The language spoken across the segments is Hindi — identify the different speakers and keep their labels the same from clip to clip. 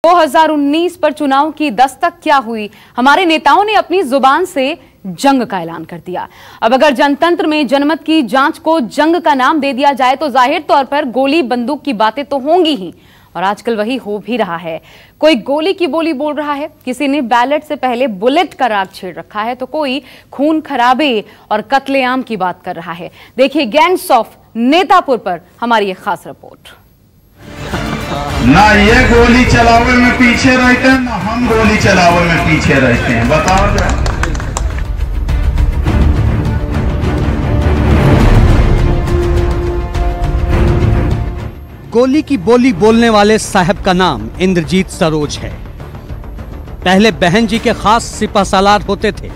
Speaker 1: 2019 पर चुनाव की दस्तक क्या हुई? हमारे नेताओं ने अपनी जुबान से जंग का ऐलान कर दिया। अब अगर जनतंत्र में जनमत की जांच को जंग का नाम दे दिया जाए तो जाहिर तौर पर गोली बंदूक की बातें तो होंगी ही, और आजकल वही हो भी रहा है। कोई गोली की बोली बोल रहा है, किसी ने बैलेट से पहले बुलेट का राग छेड़ रखा है, तो कोई खून खराबे और कत्लेआम की बात कर रहा है। देखिए गैंग्स ऑफ नेतापुर पर हमारी एक खास रिपोर्ट।
Speaker 2: ना ये गोली चलावे में पीछे रहते हैं, ना हम गोली चलावे में पीछे रहते हैं। बताओ जरा।
Speaker 3: गोली की बोली बोलने वाले साहब का नाम इंद्रजीत सरोज है। पहले बहन जी के खास सिपहसालार होते थे।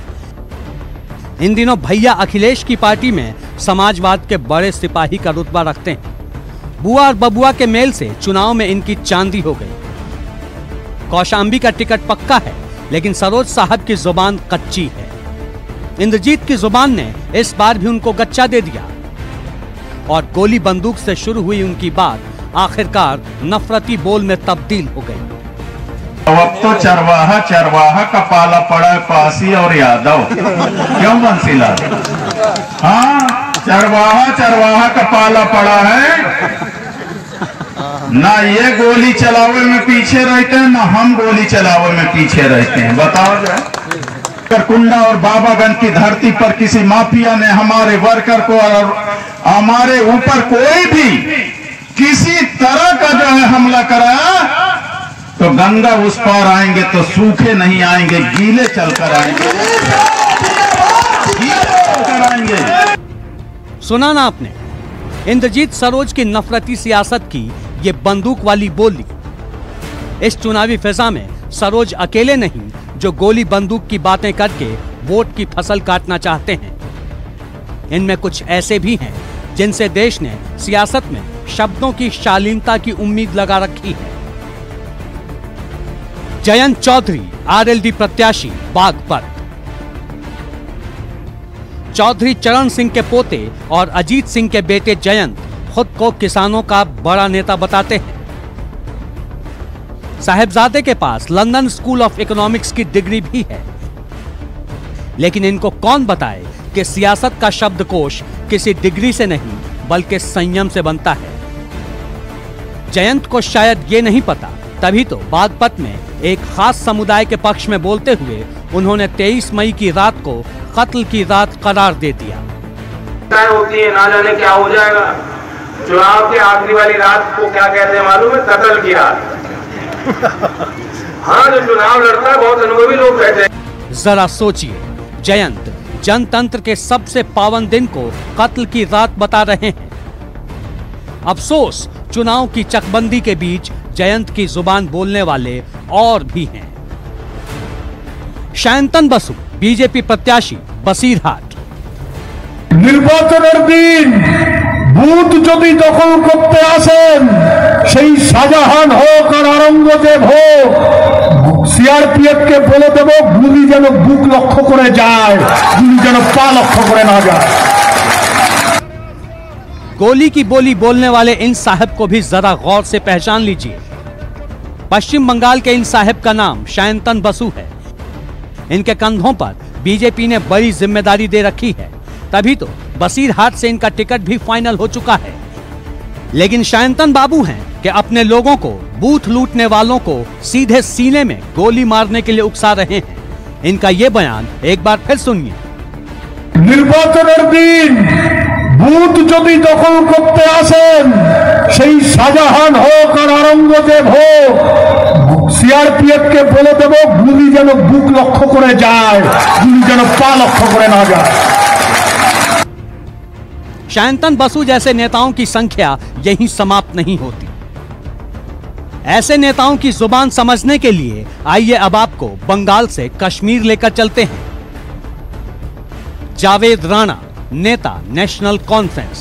Speaker 3: इन दिनों भैया अखिलेश की पार्टी में समाजवाद के बड़े सिपाही का रुतबा रखते हैं। बुआ और बबुआ के मेल से चुनाव में इनकी चांदी हो गई। कौशाम्बी का टिकट पक्का है, लेकिन सरोज साहब की जुबान कच्ची है। इंद्रजीत की जुबान ने इस बार भी उनको गच्चा दे दिया और गोली बंदूक से शुरू हुई उनकी बात आखिरकार नफरती बोल में तब्दील हो गई।
Speaker 2: अब तो चरवाहा का पाला पड़ा है पासी और यादव। क्यों बंसीलाल? हाँ, चरवाहा का पाला पड़ा है। ना ये गोली चलावे में पीछे रहते हैं, ना हम गोली चलावे में पीछे रहते हैं। बताओ जरा। कुंडा और बाबागंज की धरती पर किसी माफिया ने हमारे वर्कर को और हमारे ऊपर कोई भी किसी तरह का जो है हमला कराया तो गंगा उस पार आएंगे तो सूखे नहीं आएंगे, गीले चलकर आएंगे।
Speaker 3: सुना ना आपने इंद्रजीत सरोज की नफरती सियासत की ये बंदूक वाली बोली। इस चुनावी फिजा में सरोज अकेले नहीं जो गोली बंदूक की बातें करके वोट की फसल काटना चाहते हैं। इनमें कुछ ऐसे भी हैं जिनसे देश ने सियासत में शब्दों की शालीनता की उम्मीद लगा रखी है। जयंत चौधरी आरएलडी प्रत्याशी बागपत। चौधरी चरण सिंह के पोते और अजीत सिंह के बेटे जयंत खुद को किसानों का बड़ा नेता बताते हैं। साहिबजादे के पास लंदन स्कूल ऑफ इकोनॉमिक्स की डिग्री भी है, लेकिन इनको कौन बताए कि सियासत का शब्दकोश किसी डिग्री से नहीं बल्कि संयम से बनता है। जयंत को शायद ये नहीं पता, तभी तो बागपत में एक खास समुदाय के पक्ष में बोलते हुए उन्होंने 23 मई की रात को कत्ल की रात करार दे दिया।
Speaker 4: होती है, ना जाने क्या हो जाएगा। चुनाव की आखिरी वाली रात को क्या कहते हैं मालूम है? कत्ल की रात। हाँ, जो चुनाव लड़ता है बहुत अनुभवी लोग कहते हैं।
Speaker 3: जरा सोचिए, जयंत जनतंत्र के सबसे पावन दिन को कत्ल की रात बता रहे हैं। अफसोस चुनाव की चकबंदी के बीच जयंत की जुबान बोलने वाले और भी हैं। शायंतन बसु बीजेपी प्रत्याशी बसीरहाट।
Speaker 5: নির্বাচনের দিন বুথ যদি দখল করতে আসেন, সেই শাহজাহান হোক আর আওরঙ্গজেব হোক, সিআরপিএফ কে বলে দেব গুলি যেন বুক লক্ষ্য করে যায়, গুলি যেন পা লক্ষ্য করে না যায়।
Speaker 3: गोली की बोली बोलने वाले इन साहब को भी जरा गौर से पहचान लीजिए। पश्चिम बंगाल के इन साहब का नाम शायंतन बसु है। इनके कंधों पर बीजेपी ने बड़ी जिम्मेदारी दे रखी है, तभी तो बसीरहाट से इनका टिकट भी फाइनल हो चुका है। लेकिन शायंतन बाबू हैं कि अपने लोगों को, बूथ लूटने वालों को सीधे सीने में गोली मारने के लिए उकसा रहे हैं। इनका ये बयान एक बार फिर सुनिए।
Speaker 5: নির্বাচনের দিন বুথ যদি দখল করতে আসেন, সেই শাহজাহান হোক আর আওরঙ্গজেব হোক, সিআরপিএফ কে বলে দেব গুলি যেন বুক লক্ষ্য করে যায়, গুলি যেন পা লক্ষ্য করে না যায়।
Speaker 3: शायंतन बसु जैसे नेताओं की संख्या यहीं समाप्त नहीं होती। ऐसे नेताओं की जुबान समझने के लिए आइए अब आपको बंगाल से कश्मीर लेकर चलते हैं। जावेद राणा, नेता नेशनल कॉन्फ्रेंस।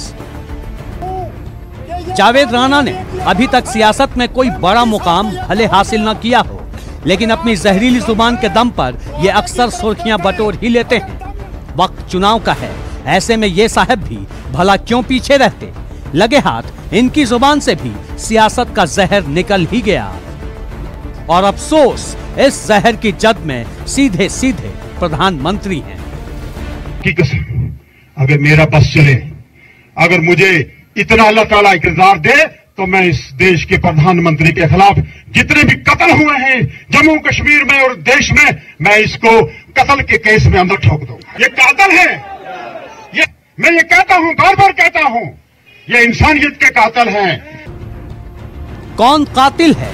Speaker 3: जावेद राणा ने अभी तक सियासत में कोई बड़ा मुकाम भले हासिल न किया हो, लेकिन अपनी जहरीली जुबान के दम पर ये अक्सर सुर्खियां बटोर ही लेते हैं। वक्त चुनाव का है, ऐसे में ये साहब भी भला क्यों पीछे रहते। लगे हाथ इनकी जुबान से भी सियासत का जहर निकल ही गया। और अफसोस इस जहर की जद में सीधे सीधे प्रधानमंत्री हैं।
Speaker 5: की कसम, अगर मेरा बस चले, अगर मुझे इतना अल्लाह ताला इक़्तिदार दे तो मैं इस देश के प्रधानमंत्री के खिलाफ जितने भी कत्ल हुए हैं जम्मू कश्मीर में और देश में, मैं इसको कत्ल के केस में अंदर ठोक दूंगा। ये कातिल है, ये मैं ये कहता हूं, बार बार कहता हूं, ये इंसानियत के कातिल हैं।
Speaker 3: कौन कातिल है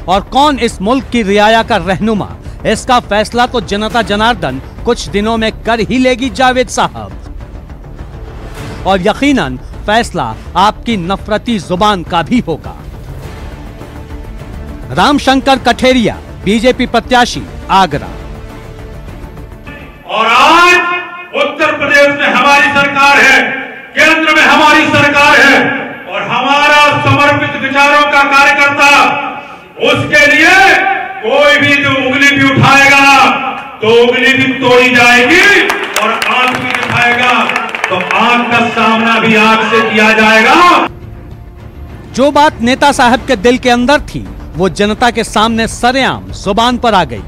Speaker 3: और कौन इस मुल्क की रियाया का रहनुमा, इसका फैसला तो जनता जनार्दन कुछ दिनों में कर ही लेगी जावेद साहब। और यकीनन फैसला आपकी नफरती जुबान का भी होगा। रामशंकर कठेरिया, बीजेपी प्रत्याशी, आगरा।
Speaker 6: और आज उत्तर प्रदेश में हमारी सरकार है, केंद्र में हमारी सरकार है, और हमारा समर्पित विचारों का कार्यकर्ता, उसके लिए कोई भी जो उंगली भी उठाएगा तो उंगली भी तोड़ी जाएगी, और आंख भी दिखाएगा तो आंख का सामना भी आंख से किया जाएगा।
Speaker 3: जो बात नेता साहब के दिल के अंदर थी वो जनता के सामने सरेआम जुबान पर आ गई।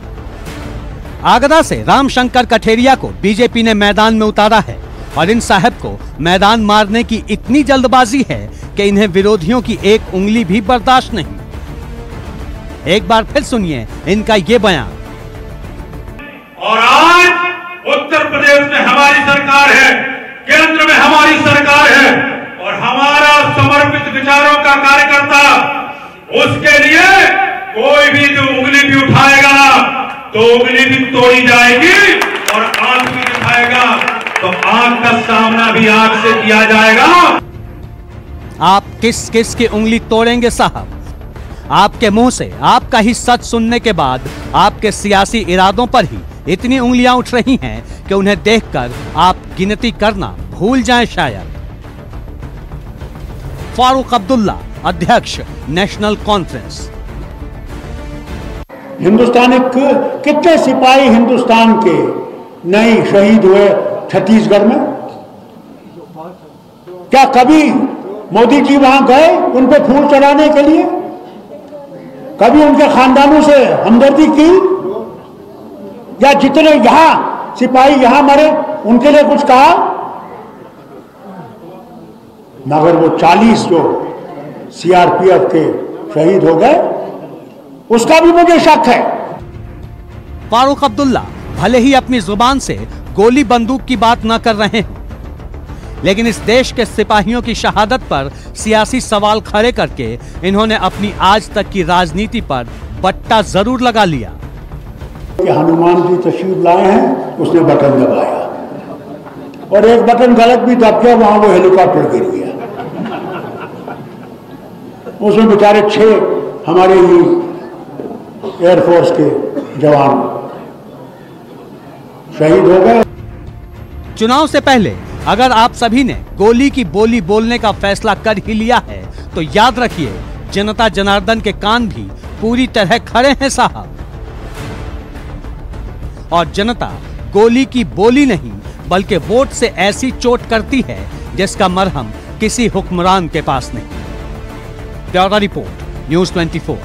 Speaker 3: आगरा से रामशंकर कठेरिया को बीजेपी ने मैदान में उतारा है और इन साहब को मैदान मारने की इतनी जल्दबाजी है कि इन्हें विरोधियों की एक उंगली भी बर्दाश्त नहीं। एक बार फिर सुनिए इनका ये बयान।
Speaker 6: और आज उत्तर प्रदेश में हमारी सरकार है, केंद्र में हमारी सरकार है, और हमारा समर्पित विचारों का कार्यकर्ता, उसके लिए कोई भी जो उंगली भी उठाएगा तो उंगली भी तोड़ी जाएगी, और आंख भी दिखाएगा तो आंख का सामना भी आंख से किया जाएगा।
Speaker 3: आप किस किस की उंगली तोड़ेंगे साहब? आपके मुंह से आपका ही सच सुनने के बाद आपके सियासी इरादों पर ही इतनी उंगलियां उठ रही हैं कि उन्हें देखकर आप गिनती करना भूल जाएं शायद। फारूक अब्दुल्ला, अध्यक्ष, नेशनल कॉन्फ्रेंस।
Speaker 7: हिंदुस्तान कितने सिपाही हिंदुस्तान के नहीं शहीद हुए छत्तीसगढ़ में? क्या कभी मोदी जी वहां गए उन पे फूल चढ़ाने के लिए? कभी उनके खानदानों से हमदर्दी की? या जितने यहां सिपाही यहां मरे उनके लिए कुछ कहा? मगर वो 40 जो सीआरपीएफ के शहीद हो गए उसका भी मुझे शक है।
Speaker 3: फारूक अब्दुल्ला भले ही अपनी जुबान से गोली बंदूक की बात न कर रहे हैं, लेकिन इस देश के सिपाहियों की शहादत पर सियासी सवाल खड़े करके इन्होंने अपनी आज तक की राजनीति पर बट्टा जरूर लगा लिया।
Speaker 7: कि हनुमान जी तशरीफ लाए हैं, उसने बटन दबाया और एक बटन गलत भी दब गया, वहां वो हेलीकॉप्टर गिर गया। उसमें बेचारे 6 हमारे ही एयरफोर्स के जवान शहीद हो गए।
Speaker 3: चुनाव से पहले अगर आप सभी ने गोली की बोली बोलने का फैसला कर ही लिया है तो याद रखिए जनता जनार्दन के कान भी पूरी तरह खड़े हैं साहब। और जनता गोली की बोली नहीं बल्कि वोट से ऐसी चोट करती है जिसका मरहम किसी हुक्मरान के पास नहीं। Bureau report, news 24।